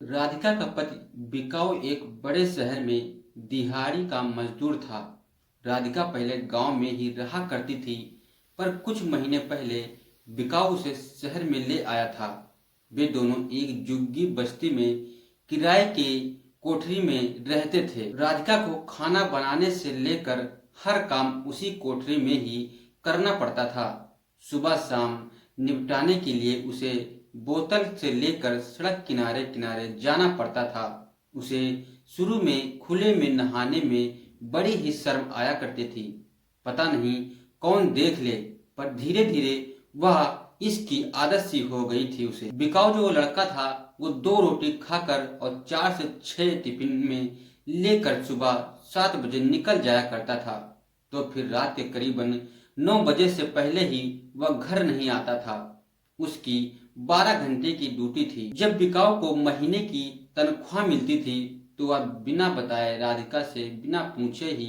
राधिका का पति बिकाऊ एक बड़े शहर में दिहाड़ी का मजदूर था। राधिका पहले गांव में ही रहा करती थी, पर कुछ महीने पहले बिकाऊ उसे शहर में ले आया था। वे दोनों एक झुग्गी बस्ती में किराए के कोठरी में रहते थे। राधिका को खाना बनाने से लेकर हर काम उसी कोठरी में ही करना पड़ता था। सुबह शाम निपटाने के लिए उसे बोतल से लेकर सड़क किनारे किनारे जाना पड़ता था। उसे शुरू में खुले में नहाने में बड़ी ही शर्म आया करती थी। पता नहीं कौन देख ले, पर धीरे धीरे वह इसकी आदत सी हो गई थी। उसे बिकाऊ जो लड़का था वो 2 रोटी खाकर और 4 से 6 टिफिन में लेकर सुबह 7 बजे निकल जाया करता था। तो फिर रात के करीबन 9 बजे से पहले ही वह घर नहीं आता था। उसकी 12 घंटे की ड्यूटी थी। जब बिकाऊ को महीने की तनख्वाह मिलती थी तो वह बिना बताए राधिका से बिना पूछे ही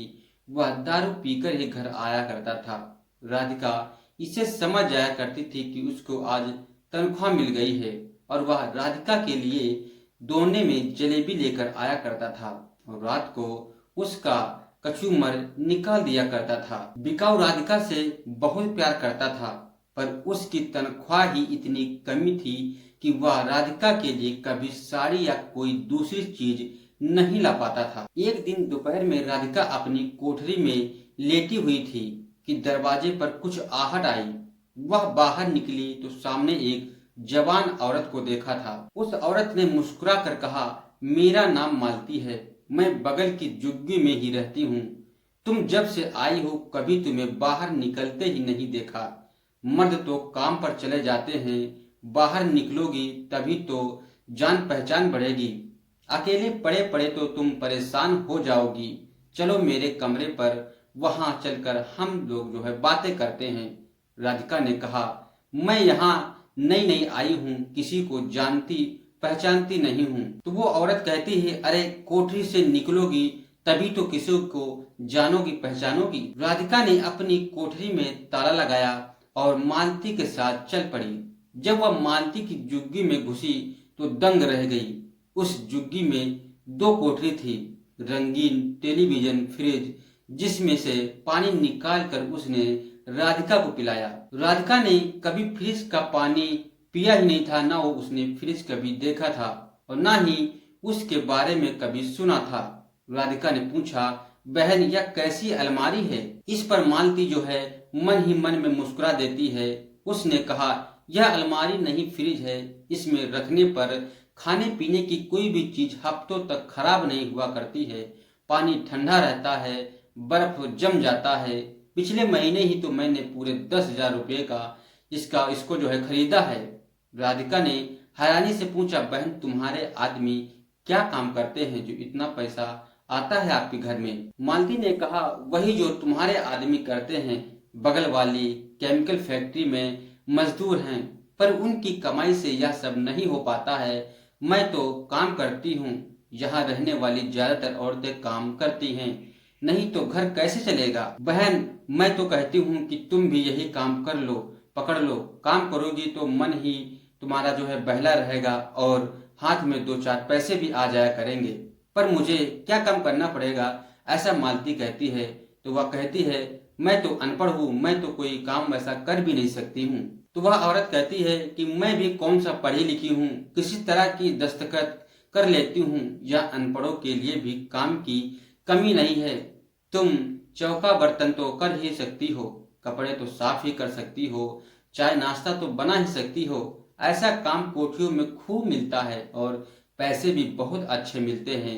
वह दारू पीकर ही घर आया करता था। राधिका इसे समझ जाया करती थी कि उसको आज तनख्वाह मिल गई है, और वह राधिका के लिए दोने में जलेबी लेकर आया करता था और रात को उसका कचूमर निकाल दिया करता था। बिकाऊ राधिका से बहुत प्यार करता था, पर उसकी तनख्वाह ही इतनी कमी थी कि वह राधिका के लिए कभी साड़ी या कोई दूसरी चीज नहीं ला पाता था। एक दिन दोपहर में राधिका अपनी कोठरी में लेटी हुई थी कि दरवाजे पर कुछ आहट आई। वह बाहर निकली तो सामने एक जवान औरत को देखा था। उस औरत ने मुस्कुरा कर कहा, मेरा नाम मालती है, मैं बगल की झुग्गी में ही रहती हूँ। तुम जब से आई हो कभी तुम्हें बाहर निकलते ही नहीं देखा। मर्द तो काम पर चले जाते हैं, बाहर निकलोगी तभी तो जान पहचान बढ़ेगी। अकेले पड़े पड़े तो तुम परेशान हो जाओगी। चलो मेरे कमरे पर, वहां चलकर हम लोग जो है बातें करते हैं। राधिका ने कहा, मैं यहाँ नई नई आई हूँ, किसी को जानती पहचानती नहीं हूँ। तो वो औरत कहती है, अरे कोठरी से निकलोगी तभी तो किसी को जानोगी पहचानोगी। राधिका ने अपनी कोठरी में ताला लगाया और मालती के साथ चल पड़ी। जब वह मालती की झुग्गी में घुसी तो दंग रह गई। उस झुग्गी में 2 कोठरी थी, रंगीन टेलीविजन, फ्रिज, जिसमें से पानी निकाल कर उसने राधिका को पिलाया। राधिका ने कभी फ्रिज का पानी पिया ही नहीं था, ना वो उसने फ्रिज कभी देखा था और ना ही उसके बारे में कभी सुना था। राधिका ने पूछा, बहन यह कैसी अलमारी है? इस पर मालती जो है मन ही मन में मुस्कुरा देती है। उसने कहा, यह अलमारी नहीं फ्रिज है, इसमें रखने पर खाने पीने की कोई भी चीज हफ्तों तक खराब नहीं हुआ करती है। पानी ठंडा रहता है, बर्फ जम जाता है। पिछले महीने ही तो मैंने पूरे 10,000 रुपये का इसको जो है खरीदा है। राधिका ने हैरानी से पूछा, बहन तुम्हारे आदमी क्या काम करते हैं जो इतना पैसा आता है आपके घर में? मालती ने कहा, वही जो तुम्हारे आदमी करते हैं, बगल वाली केमिकल फैक्ट्री में मजदूर हैं, पर उनकी कमाई से यह सब नहीं हो पाता है। मैं तो काम करती हूँ, यहाँ रहने वाली ज्यादातर औरतें काम करती हैं, नहीं तो घर कैसे चलेगा? बहन मैं तो कहती हूँ कि तुम भी यही काम कर लो, पकड़ लो। काम करोगी तो मन ही तुम्हारा जो है बहला रहेगा और हाथ में 2-4 पैसे भी आ जाया करेंगे। पर मुझे क्या काम करना पड़ेगा? ऐसा मालती कहती है। तो वह कहती है, मैं तो अनपढ़ हूँ, मैं तो कोई काम वैसा कर भी नहीं सकती हूँ। तो वह औरत कहती है कि मैं भी कौन सा पढ़ी लिखी हूँ, किसी तरह की दस्तखत कर लेती हूँ। या अनपढ़ों के लिए भी काम की कमी नहीं है। तुम चौका बर्तन तो कर ही सकती हो, कपड़े तो साफ ही कर सकती हो, चाय नाश्ता तो बना ही सकती हो। ऐसा काम कोठियों में खूब मिलता है और पैसे भी बहुत अच्छे मिलते हैं।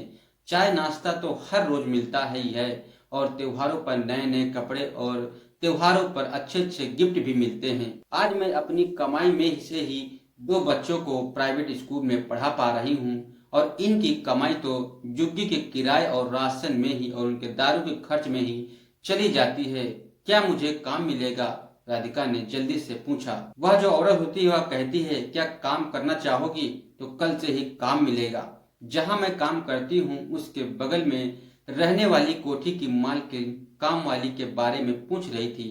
चाय नाश्ता तो हर रोज मिलता ही है, और त्योहारों पर नए नए कपड़े और त्योहारों पर अच्छे अच्छे गिफ्ट भी मिलते हैं। आज मैं अपनी कमाई में से ही 2 बच्चों को प्राइवेट स्कूल में पढ़ा पा रही हूँ, और इनकी कमाई तो झुग्गी के किराए और राशन में ही और उनके दारू के खर्च में ही चली जाती है। क्या मुझे काम मिलेगा? राधिका ने जल्दी से पूछा। वह जो औरत होती है वह कहती है, क्या काम करना चाहोगी तो कल से ही काम मिलेगा। जहाँ मैं काम करती हूँ उसके बगल में रहने वाली कोठी की मालकिन काम वाली के बारे में पूछ रही थी।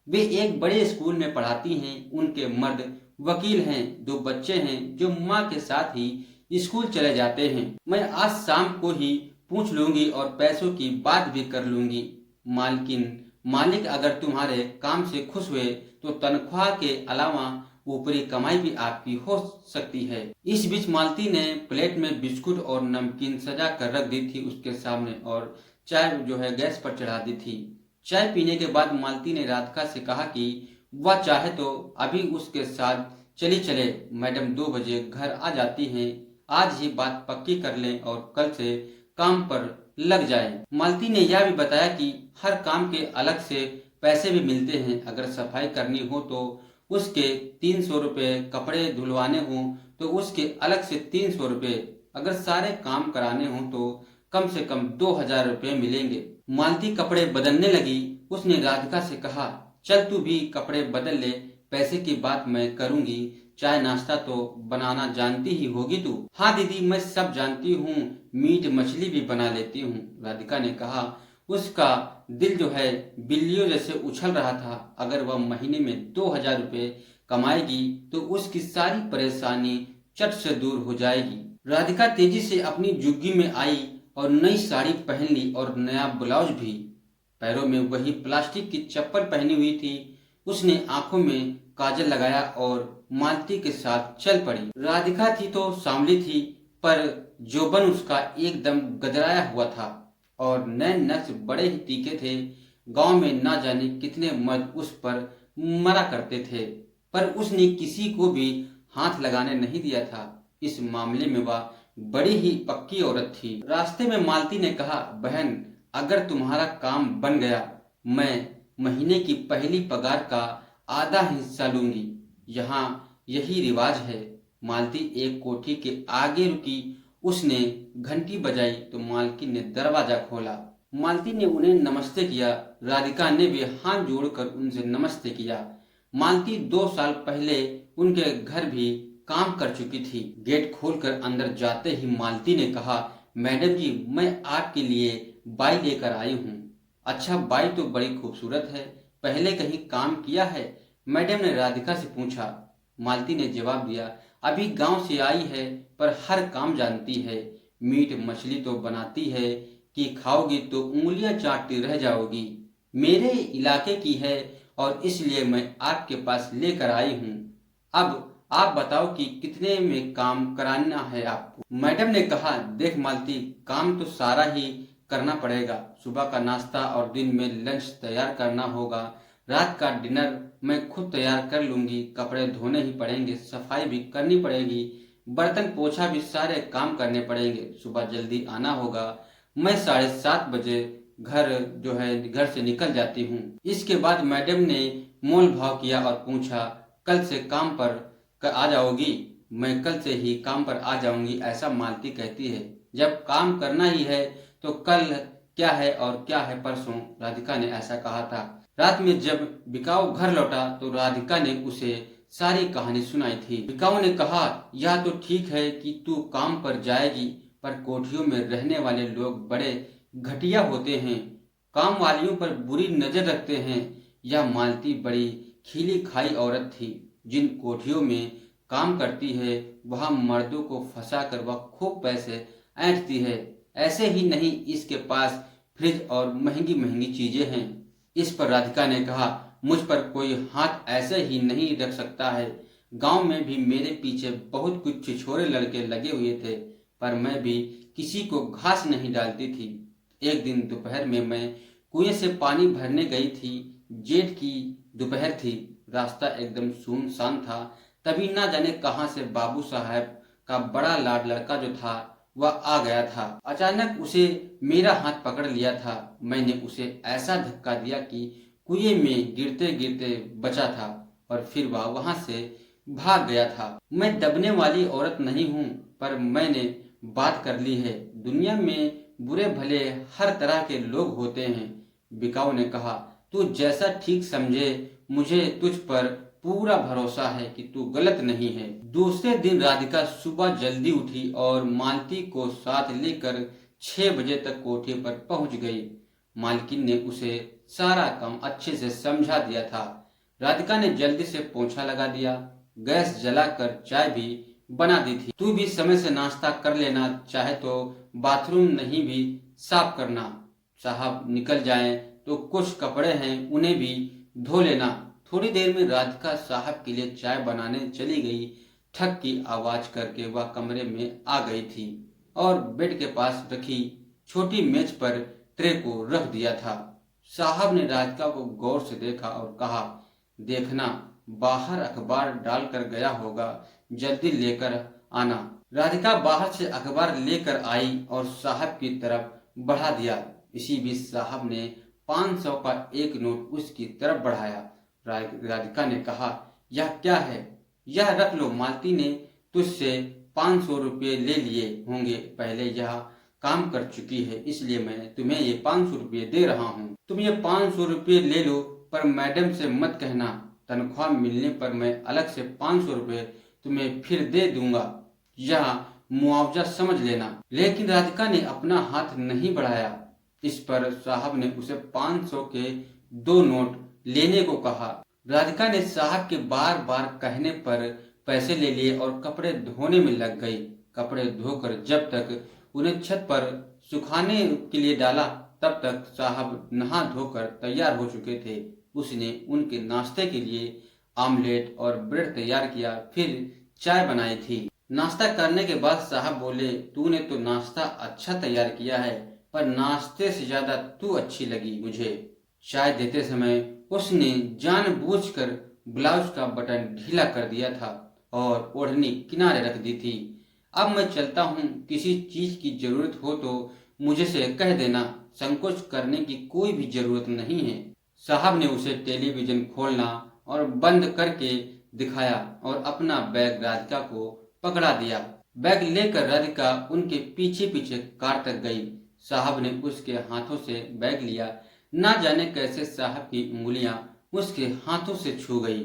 वे एक बड़े स्कूल में पढ़ाती हैं, उनके मर्द वकील हैं, 2 बच्चे हैं जो माँ के साथ ही स्कूल चले जाते हैं। मैं आज शाम को ही पूछ लूंगी और पैसों की बात भी कर लूंगी। मालकिन मालिक अगर तुम्हारे काम से खुश हुए तो तनख्वाह के अलावा ऊपरी कमाई भी आपकी हो सकती है। इस बीच मालती ने प्लेट में बिस्कुट और नमकीन सजा कर रख दी थी उसके सामने और चाय जो है गैस पर चढ़ा दी थी। चाय पीने के बाद मालती ने राधिका से कहा कि वह चाहे तो अभी उसके साथ चली चले। मैडम 2 बजे घर आ जाती हैं। आज ही बात पक्की कर लें और कल से काम पर लग जाए। मालती ने यह भी बताया कि हर काम के अलग से पैसे भी मिलते हैं। अगर सफाई करनी हो तो उसके 300 रुपये, कपड़े धुलवाने हो तो उसके अलग से 300 रुपये, अगर सारे काम कराने हो तो कम से कम 2000 रुपये मिलेंगे। मालती कपड़े बदलने लगी। उसने राधिका से कहा, चल तू भी कपड़े बदल ले, पैसे की बात मैं करूंगी। चाय नाश्ता तो बनाना जानती ही होगी तू। हाँ दीदी, मैं सब जानती हूँ, मीट मछली भी बना लेती हूँ, राधिका ने कहा। उसका दिल जो है बिल्लियों जैसे उछल रहा था। अगर वह महीने में 2000 रुपये कमाएगी तो उसकी सारी परेशानी चट से दूर हो जाएगी। राधिका तेजी से अपनी झुग्गी में आई और नई साड़ी पहन ली और नया ब्लाउज भी। पैरों में वही प्लास्टिक की चप्पल पहनी हुई थी। उसने आंखों में काजल लगाया और मालती के साथ चल पड़ी। राधिका थी तो सांवली थी, पर जोबन उसका एकदम गदराया हुआ था और नैन नक्श बड़े ही तीखे थे। गांव में ना जाने कितने मर्द उस पर मरा करते थे, पर उसने किसी को भी हाथ लगाने नहीं दिया था। इस मामले में वह बड़ी ही पक्की औरत थी। रास्ते में मालती ने कहा, बहन, अगर तुम्हारा काम बन गया, मैं महीने की पहली पगार का आधा हिस्सा लूंगी। यहाँ यही रिवाज है। मालती एक कोठी के आगे रुकी। उसने घंटी बजाई तो मालकिन ने दरवाजा खोला। मालती ने उन्हें नमस्ते किया। राधिका ने भी हाथ जोड़कर उनसे नमस्ते किया। मालती 2 साल पहले उनके घर भी काम कर चुकी थी। गेट खोलकर अंदर जाते ही मालती ने कहा, मैडम जी, मैं आपके लिए बाई लेकर आई हूँ। अच्छा, बाई तो बड़ी खूबसूरत है, पहले कहीं काम किया है? मैडम ने राधिका से पूछा। मालती ने जवाब दिया, अभी गांव से आई है पर हर काम जानती है। मीट मछली तो बनाती है कि खाओगी तो उंगलियां चाटती रह जाओगी। मेरे इलाके की है और इसलिए मैं आपके पास लेकर आई हूँ। अब आप बताओ कि कितने में काम कराना है आपको। मैडम ने कहा, देख मालती, काम तो सारा ही करना पड़ेगा। सुबह का नाश्ता और दिन में लंच तैयार करना होगा। रात का डिनर मैं खुद तैयार कर लूंगी। कपड़े धोने ही पड़ेंगे, सफाई भी करनी पड़ेगी, बर्तन पोछा भी सारे काम करने पड़ेंगे। सुबह जल्दी आना होगा। मैं 7:30 बजे घर से निकल जाती हूँ। इसके बाद मैडम ने मोल भाव किया और पूछा, कल से काम पर आ जाओगी? मैं कल से ही काम पर आ जाऊंगी, ऐसा मालती कहती है। जब काम करना ही है तो कल क्या है और क्या है परसों, राधिका ने ऐसा कहा था। रात में जब बिकाऊ घर लौटा तो राधिका ने उसे सारी कहानी सुनाई थी। बिकाऊ ने कहा, यह तो ठीक है कि तू काम पर जाएगी, पर कोठियों में रहने वाले लोग बड़े घटिया होते हैं, काम वालियों पर बुरी नजर रखते हैं। यह मालती बड़ी खीली खाई औरत थी। जिन कोठियों में काम करती है वहां मर्दों को फंसाकर वह खूब पैसे ऐंठती है। ऐसे ही नहीं, इसके पास फ्रिज और महंगी महंगी चीजें हैं। इस पर राधिका ने कहा, मुझ पर कोई हाथ ऐसे ही नहीं रख सकता है। गांव में भी मेरे पीछे बहुत कुछ छिछोरे लड़के लगे हुए थे, पर मैं भी किसी को घास नहीं डालती थी। एक दिन दोपहर में मैं कुएं से पानी भरने गई थी। जेठ की दोपहर थी। रास्ता एकदम सुनसान था। तभी ना जाने कहां से बाबू साहब का बड़ा लाड लड़का जो था वह आ गया था। अचानक उसे मेरा हाथ पकड़ लिया था। मैंने उसे ऐसा धक्का दिया कि कुएं में गिरते गिरते बचा था और फिर वह वहां से भाग गया था। मैं दबने वाली औरत नहीं हूँ, पर मैंने बात कर ली है। दुनिया में बुरे भले हर तरह के लोग होते हैं। बिकाऊ ने कहा, तू जैसा ठीक समझे, मुझे तुझ पर पूरा भरोसा है कि तू गलत नहीं है। दूसरे दिन राधिका सुबह जल्दी उठी और मालती को साथ लेकर 6 बजे तक कोठे पर पहुंच गई। मालकिन ने उसे सारा काम अच्छे से समझा दिया था। राधिका ने जल्दी से पोंछा लगा दिया, गैस जलाकर चाय भी बना दी थी। तू भी समय से नाश्ता कर लेना, चाहे तो बाथरूम नहीं भी साफ करना। साहब निकल जाएं तो कुछ कपड़े हैं उन्हें भी धो लेना। थोड़ी देर में राधिका साहब के लिए चाय बनाने चली गई। ठक की आवाज करके वह कमरे में आ गई थी और बेड के पास रखी छोटी मेज पर ट्रे को रख दिया था। साहब ने राधिका को गौर से देखा और कहा, देखना, बाहर अखबार डालकर गया होगा, जल्दी लेकर आना। राधिका बाहर से अखबार लेकर आई और साहब की तरफ बढ़ा दिया। इसी बीच साहब ने 500 का एक नोट उसकी तरफ बढ़ाया। राधिका ने कहा, यह क्या है? यह रख लो, मालती ने तुझसे 500 रुपये ले लिए होंगे, पहले यह काम कर चुकी है, इसलिए मैं तुम्हें ये 500 रुपये दे रहा हूँ। तुम ये 500 रुपये ले लो, पर मैडम से मत कहना। तनख्वाह मिलने पर मैं अलग से 500 रुपये तुम्हें फिर दे दूंगा, यह मुआवजा समझ लेना। लेकिन राधिका ने अपना हाथ नहीं बढ़ाया। इस पर साहब ने उसे 500 के 2 नोट लेने को कहा। राधिका ने साहब के बार बार कहने पर पैसे ले लिए और कपड़े धोने में लग गई। कपड़े धोकर जब तक उन्हें छत पर सुखाने के लिए डाला, तब तक साहब नहा धोकर तैयार हो चुके थे। उसने उनके नाश्ते के लिए आमलेट और ब्रेड तैयार किया, फिर चाय बनाई थी। नाश्ता करने के बाद साहब बोले, तूने तो नाश्ता अच्छा तैयार किया है, पर नाश्ते से ज्यादा तू अच्छी लगी मुझे। चाय देते समय उसने जानबूझकर ब्लाउज का बटन ढीला कर दिया था और ओढ़नी किनारे रख दी थी। अब मैं चलता हूँ, किसी चीज की जरूरत हो तो मुझे से कह देना, संकोच करने की कोई भी जरूरत नहीं है। साहब ने उसे टेलीविजन खोलना और बंद करके दिखाया और अपना बैग राधिका को पकड़ा दिया। बैग लेकर राधिका उनके पीछे पीछे कार तक गई। साहब ने उसके हाथों से बैग लिया। ना जाने कैसे साहब की उंगलियां उसके हाथों से छू गई।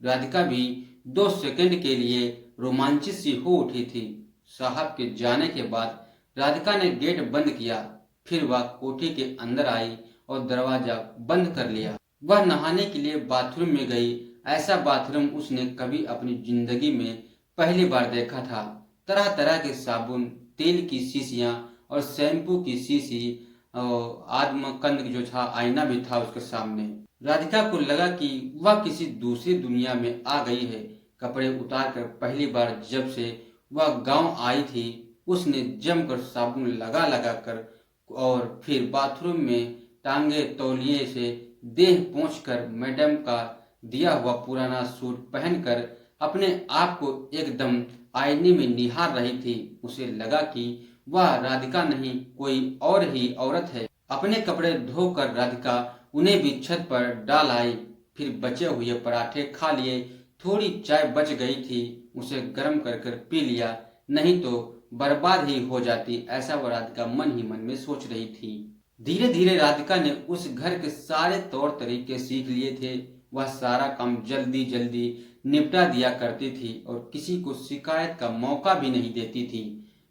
राधिका भी 2 सेकंड के लिए रोमांचित सी हो उठी थी। साहब के जाने के बाद राधिका ने गेट बंद किया। फिर वह कोठी के अंदर आई और दरवाजा बंद कर लिया। वह नहाने के लिए बाथरूम में गई। ऐसा बाथरूम उसने कभी अपनी जिंदगी में पहली बार देखा था। तरह तरह के साबुन, तेल की शीशियां और शैम्पू की शीशी और आदमकंद जो था, आईना भी था उसके सामने। राधिका को लगा कि वह किसी दूसरी दुनिया में आ गई है। कपड़े उतार कर पहली बार जब से वह गांव आई थी, उसने जमकर साबुन लगा लगा कर और फिर बाथरूम में टांगे तौलिए से देह पोंछकर मैडम का दिया हुआ पुराना सूट पहनकर अपने आप को एकदम आईने में निहार रही थी। उसे लगा कि वह राधिका नहीं, कोई और ही औरत है। अपने कपड़े धोकर राधिका उन्हें भी छत पर डाल आई। फिर बचे हुए पराठे खा लिए। थोड़ी चाय बच गई थी, उसे गर्म कर कर पी लिया, नहीं तो बर्बाद ही हो जाती, ऐसा वह राधिका मन ही मन में सोच रही थी। धीरे धीरे राधिका ने उस घर के सारे तौर तरीके सीख लिए थे। वह सारा काम जल्दी जल्दी निपटा दिया करती थी और किसी को शिकायत का मौका भी नहीं देती थी।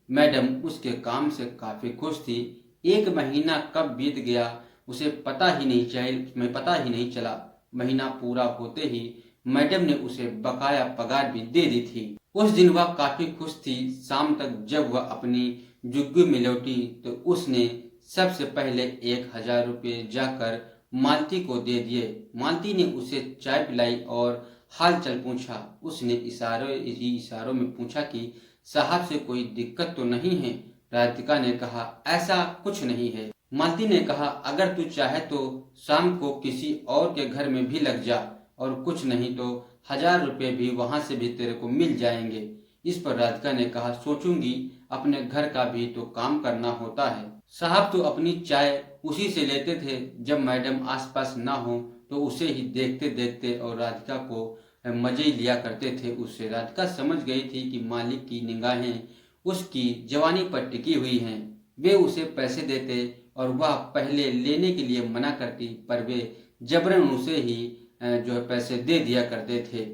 मैडम उसके काम से काफी खुश थी। 1 महीना कब बीत गया उसे पता ही नहीं चला। महीना पूरा होते ही मैडम ने उसे बकाया पगार भी दे दी थी। उस दिन वह काफी खुश थी। शाम तक जब वह अपनी झुग्गी में लौटी तो उसने सबसे पहले 1000 रुपये जाकर मालती को दे दिए। मालती ने उसे चाय पिलाई और हाल चाल पूछा। उसने इशारों में पूछा कि साहब से कोई दिक्कत तो नहीं है। राधिका ने कहा, ऐसा कुछ नहीं है। मालती ने कहा, अगर तू चाहे तो शाम को किसी और के घर में भी लग जा, और कुछ नहीं तो 1000 रुपये भी वहां से भी तेरे को मिल जाएंगे। इस पर राधिका ने कहा, सोचूंगी, अपने घर का भी तो काम करना होता है। साहब तो अपनी चाय उसी से लेते थे, जब मैडम आसपास ना हो तो उसे ही देखते देखते और राधिका को मजे लिया करते थे उससे। राधिका समझ गई थी कि मालिक की निगाहें उसकी जवानी पर टिकी हुई हैं। वे उसे पैसे देते और वह पहले लेने के लिए मना करती, पर वे जबरन उसे ही जो है पैसे दे दिया करते थे।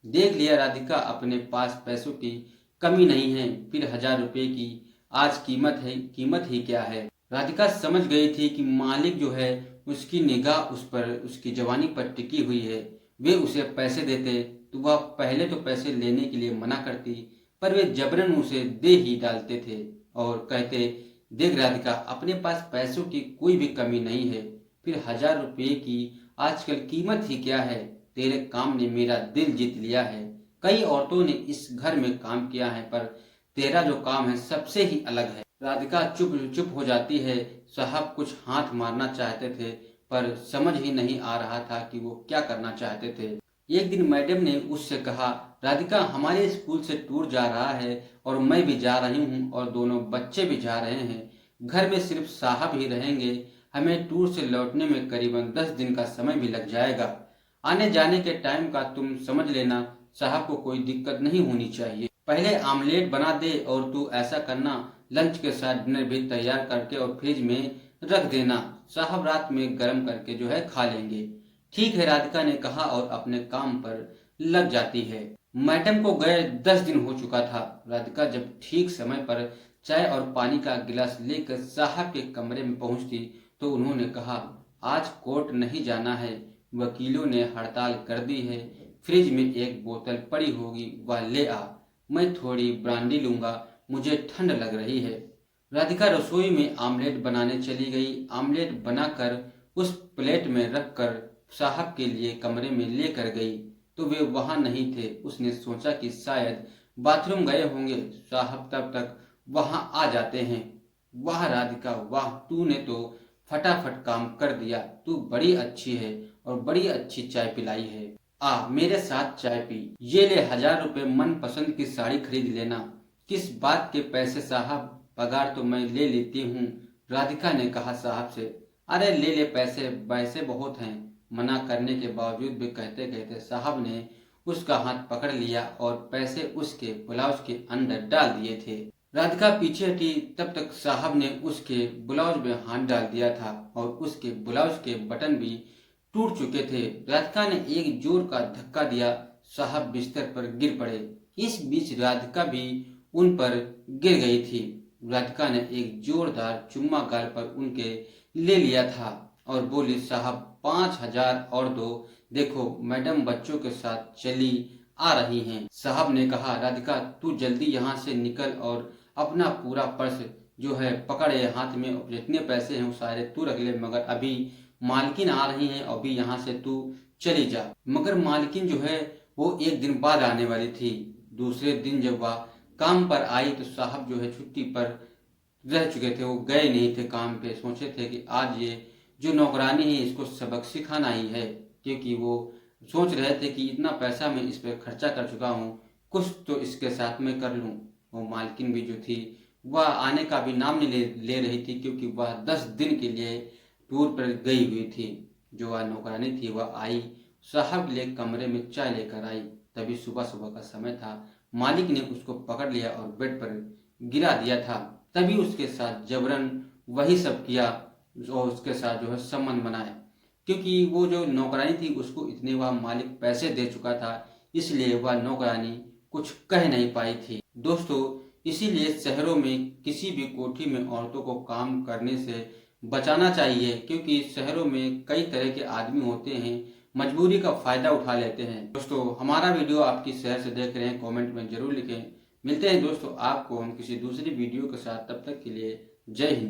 देख लिया राधिका अपने पास पैसों की कमी नहीं है, फिर 1000 रुपये की आज कीमत ही क्या है। राधिका समझ गई थी कि मालिक जो है उसकी निगाह उस पर, उसकी जवानी पर टिकी हुई है। वे उसे पैसे देते तो वह पहले तो पैसे लेने के लिए मना करती, पर वे जबरन उसे दे ही डालते थे और कहते, देख राधिका, अपने पास पैसों की कोई भी कमी नहीं है, फिर 1000 रुपये की आजकल कीमत ही क्या है। तेरे काम ने मेरा दिल जीत लिया है। कई औरतों ने इस घर में काम किया है, पर तेरा जो काम है सबसे ही अलग है। राधिका चुप चुप हो जाती है। साहब कुछ हाथ मारना चाहते थे, पर समझ ही नहीं आ रहा था कि वो क्या करना चाहते थे। एक दिन मैडम ने उससे कहा, राधिका, हमारे स्कूल से टूर जा रहा है और मैं भी जा रही हूँ और दोनों बच्चे भी जा रहे हैं। घर में सिर्फ साहब ही रहेंगे। हमें टूर से लौटने में करीबन 10 दिन का समय भी लग जाएगा। आने जाने के टाइम का तुम समझ लेना, साहब को कोई दिक्कत नहीं होनी चाहिए। पहले आमलेट बना दे और तू ऐसा करना, लंच के साथ डिनर भी तैयार करके और फ्रिज में रख देना। साहब रात में गर्म करके जो है खा लेंगे। ठीक है, राधिका ने कहा और अपने काम पर लग जाती है। मैडम को गए 10 दिन हो चुका था। राधिका जब ठीक समय पर चाय और पानी का गिलास लेकर साहब के कमरे में पहुंचती तो उन्होंने कहा, आज कोर्ट नहीं जाना है, वकीलों ने हड़ताल कर दी है। फ्रिज में एक बोतल पड़ी होगी, वह ले आ। मैं थोड़ी ब्रांडी लूंगा, मुझे ठंड लग रही है। राधिका रसोई में आमलेट बनाने चली गई। आमलेट बनाकर उस प्लेट में रखकर साहब के लिए कमरे में लेकर गई तो वे वहां नहीं थे। उसने सोचा कि शायद बाथरूम गए होंगे, साहब तब तक वहां आ जाते हैं। वाह राधिका वाह, तूने तो फटाफट काम कर दिया। तू बड़ी अच्छी है और बड़ी अच्छी चाय पिलाई है। आ मेरे साथ चाय पी। ये ले 1000 रुपये, मन पसंद की साड़ी खरीद लेना। किस बात के पैसे साहब, पगार तो मैं ले लेती हूँ। राधिका ने कहा साहब से, अरे ले ले पैसे, वैसे बहुत हैं। मना करने के बावजूद भी कहते कहते साहब ने उसका हाथ पकड़ लिया और पैसे उसके ब्लाउज के अंदर डाल दिए थे। राधिका पीछे हटी, तब तक साहब ने उसके ब्लाउज में हाथ डाल दिया था और उसके ब्लाउज के बटन भी टूट चुके थे। राधिका ने एक जोर का धक्का दिया, साहब बिस्तर पर गिर पड़े। इस बीच राधिका भी उन पर गिर गई थी। राधिका ने एक जोरदार चुम्मा गाल पर उनके ले लिया था और बोली, साहब 5000 और दो। देखो मैडम बच्चों के साथ चली आ रही हैं। साहब ने कहा, राधिका तू जल्दी यहाँ से निकल और अपना पूरा पर्स जो है पकड़े हाथ में, और जितने पैसे हैं वो सारे तू रख ले, मगर अभी मालकिन आ रही हैं, अभी यहाँ से तू चली जा। मगर मालकिन जो है वो एक दिन बाद आने वाली थी। दूसरे दिन जब वह काम पर आई तो साहब जो है छुट्टी पर रह चुके थे, वो गए नहीं थे काम पे। सोचे थे कि आज ये जो नौकरानी है इसको सबक सिखाना ही है, क्योंकि वो सोच रहे थे कि इतना पैसा मैं इस पर खर्चा कर चुका हूँ, कुछ तो इसके साथ में कर लूँ। वो मालकिन भी जो थी वह आने का भी नाम नहीं ले रही थी, क्योंकि वह 10 दिन के लिए टूर पर गई हुई थी। जो वह नौकरानी थी वह आई, साहब के लिए कमरे में चाय लेकर आई। तभी सुबह सुबह का समय था। मालिक ने उसको पकड़ लिया और बेड पर गिरा दिया था। तभी उसके साथ जबरन वही सब किया और उसके साथ जो है संबंध बनाए, क्योंकि वो जो नौकरानी थी उसको इतने वह मालिक पैसे दे चुका था, इसलिए वह नौकरानी कुछ कह नहीं पाई थी। दोस्तों, इसीलिए शहरों में किसी भी कोठी में औरतों को काम करने से बचाना चाहिए, क्योंकि शहरों में कई तरह के आदमी होते हैं, मजबूरी का फायदा उठा लेते हैं। दोस्तों, हमारा वीडियो आप किस शहर से देख रहे हैं कमेंट में जरूर लिखें। मिलते हैं दोस्तों आपको हम किसी दूसरी वीडियो के साथ, तब तक के लिए जय हिंद।